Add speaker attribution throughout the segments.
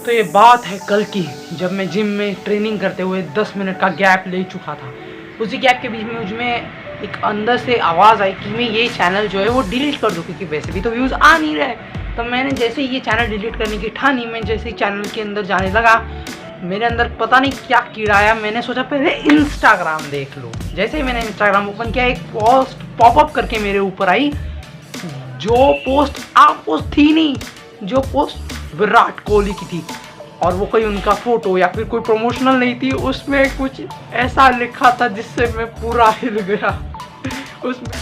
Speaker 1: तो ये बात है कल की, जब मैं जिम में ट्रेनिंग करते हुए 10 मिनट का गैप ले चुका था। उसी गैप के बीच में मुझमें एक अंदर से आवाज़ आई कि मैं ये चैनल जो है वो डिलीट कर दूँ, क्योंकि वैसे भी तो व्यूज़ आ नहीं रहे। तो मैंने जैसे ही ये चैनल डिलीट करने की ठानी, मैं जैसे ही चैनल के अंदर जाने लगा, मेरे अंदर पता नहीं क्या कीड़ा आया। मैंने सोचा पहले इंस्टाग्राम देख लूँ। जैसे ही मैंने इंस्टाग्राम ओपन किया, एक पोस्ट पॉपअप करके मेरे ऊपर आई, जो पोस्ट थी नहीं, जो पोस्ट विराट कोहली की थी, और वो कोई उनका फोटो या फिर कोई प्रमोशनल नहीं थी। उसमें कुछ ऐसा लिखा था जिससे मैं पूरा हिल गया। उसमें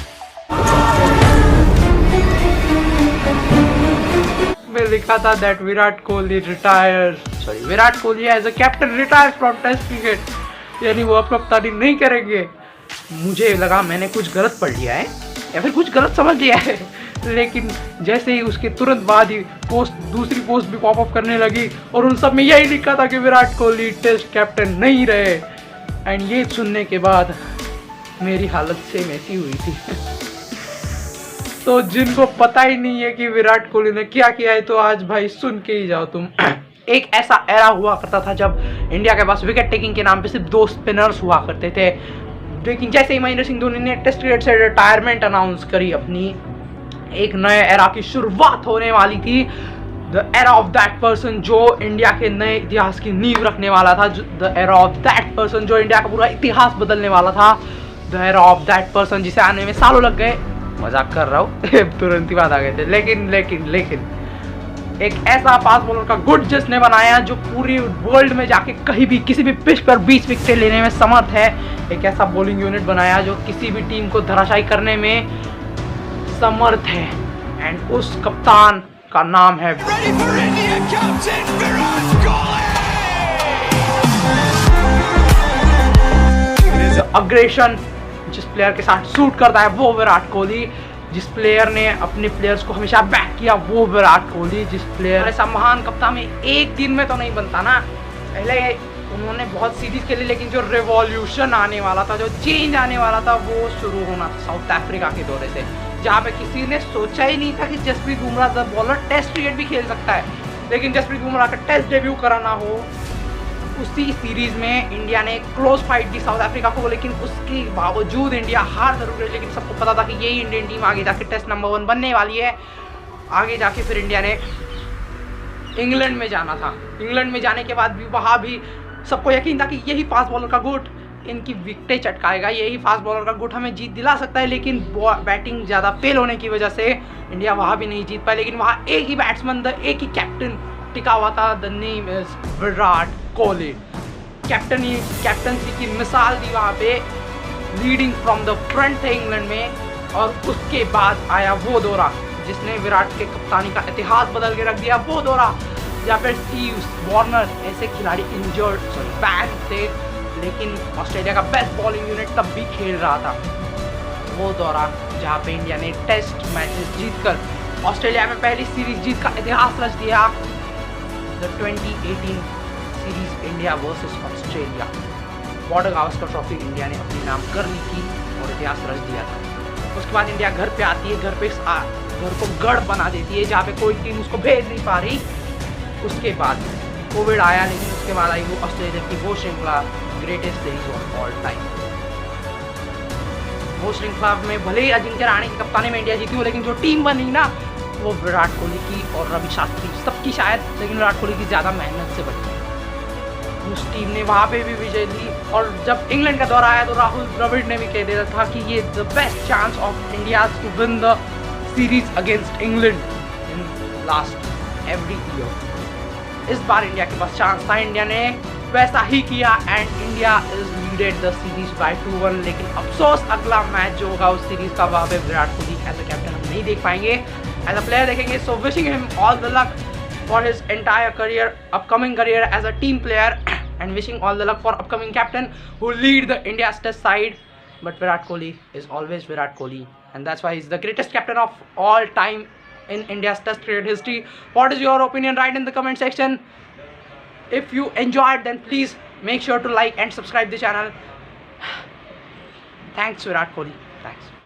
Speaker 1: लिखा था that Virat Kohli as a captain retires from test cricket, यानी वो अब कप्तानी नहीं करेंगे। मुझे लगा मैंने कुछ गलत पढ़ लिया है या फिर कुछ गलत समझ लिया है, लेकिन जैसे ही उसके तुरंत बाद ही दूसरी पोस्ट भी पॉपअप करने लगी, और उन सब में यही लिखा था कि विराट कोहली टेस्ट कैप्टन नहीं रहे। एंड ये सुनने के बाद मेरी हालत सेम ऐसी हुई थी। तो जिनको पता ही नहीं है कि विराट कोहली ने क्या किया है, तो आज भाई सुन के ही जाओ तुम। एक ऐसा एरा हुआ करता था जब इंडिया के पास विकेट टेकिंग के नाम पे सिर्फ 2 स्पिनर्स हुआ करते थे। लेकिन जैसे ही महेंद्र सिंह धोनी ने टेस्ट क्रिकेट से रिटायरमेंट अनाउंस करी, अपनी एक नए एरा की शुरुआत होने वाली थी। The era of that person जो इंडिया के नए इतिहास की नींव रखने वाला था। The era of that person जो इंडिया का पूरा इतिहास बदलने वाला था। The era of that person जिसे आने में सालों लग गए। मजाक कर रहा हूँ, तुरंत ही बात आ गए थे। लेकिन एक ऐसा फास्ट बॉलर का गुड जिसने बनाया, जो पूरी वर्ल्ड में जाके कहीं भी किसी भी पिच पर 20 विकेटें लेने में समर्थ है। एक ऐसा बॉलिंग यूनिट बनाया जो किसी भी टीम को धराशायी करने में समर्थ है। एंड उस कप्तान का नाम है अग्रेशन। जिस प्लेयर के साथ सूट करता है वो विराट कोहली। जिस प्लेयर ने अपने प्लेयर्स को हमेशा बैक किया वो विराट कोहली। जिस प्लेयर ऐसा महान कप्तान में एक दिन में तो नहीं बनता ना। पहले उन्होंने बहुत सीरीज खेली, लेकिन जो रिवॉल्यूशन आने वाला था, जो चेंज आने वाला था, वो शुरू होना था साउथ अफ्रीका के दौरे से, जहाँ पे किसी ने सोचा ही नहीं था कि Jasprit Bumrah the bowler test cricket भी खेल सकता है। लेकिन जसप्रीत बुमराह का टेस्ट डेब्यू कराना हो, उसी सीरीज में इंडिया ने क्लोज फाइट दी साउथ अफ्रीका को, लेकिन उसके बावजूद इंडिया हार जरूर गई। लेकिन सबको पता था कि यही इंडियन टीम आगे जाके टेस्ट नंबर 1 बनने वाली है। आगे जाके फिर इंडिया ने इंग्लैंड में जाना था। इंग्लैंड में जाने के बाद भी वहाँ भी सबको यकीन था कि यही फास्ट बॉलर का गुट इनकी विकेटें चटकाएगा, यही फास्ट बॉलर का गुट हमें जीत दिला सकता है। लेकिन बैटिंग ज़्यादा फेल होने की वजह से इंडिया वहाँ भी नहीं जीत पाई। लेकिन वहाँ एक ही बैट्समैन, एक ही कैप्टन टिका हुआ था। The name is Virat Kohli. Captaincy की मिसाल दी वहाँ पे, लीडिंग फ्रॉम द फ्रंट थे इंग्लैंड में। और उसके बाद आया वो दौरा जिसने विराट के कप्तानी का इतिहास बदल के रख दिया। वो दौरा जहाँ पर स्टीव वार्नर ऐसे खिलाड़ी बैन थे, लेकिन ऑस्ट्रेलिया का बेस्ट बॉलिंग यूनिट तब भी खेल रहा था। वो दौरा जहाँ पे इंडिया ने टेस्ट मैचेस जीतकर ऑस्ट्रेलिया में पहली सीरीज जीत का इतिहास रच दिया। The 2018 series India versus Australia. Border Gavaskar trophy India ने अपने नाम कर ली थी और इतिहास रच दिया था। उसके बाद इंडिया घर पे आती है, घर को गढ़ बना देती है, जहाँ पे कोई टीम उसको भेज नहीं पा रही। उसके बाद कोविड आया, लेकिन उसके बाद आई वो ऑस्ट्रेलिया की वो श्रृंखला, greatest series of all time. वो श्रृंखला में भले ही अजिंक्य रहाणे की कप्तानी में इंडिया जीती हो, लेकिन जो टीम बनी ना, वो विराट कोहली की और रवि शास्त्री सबकी शायद, लेकिन विराट कोहली की ज़्यादा मेहनत से बनी। उस टीम ने वहाँ पे भी विजय ली। और जब इंग्लैंड का दौरा आया तो राहुल द्रविड़ ने भी कह दिया था कि ये the best chance of India to win the series against England in last every year. इस बार इंडिया के पास चांस था, इंडिया ने वैसा ही किया and India is leaded the series by 2-1। लेकिन अफसोस अगला मैच जो होगा उस सीरीज का, वहाँ पे Virat Kohli as a captain हम नहीं देख पाएंगे, एज अ प्लेयर देखेंगे। So wishing him all the luck for his entire career, upcoming career as a team player, and wishing all the luck for upcoming captain who lead the India's test side. But Virat Kohli is always Virat Kohli, and that's why he's the greatest captain of all time in India's test cricket history. What is your opinion? Write in the comment section. If you enjoyed, then please make sure to like and subscribe the channel. Thanks Virat Kohli. Thanks.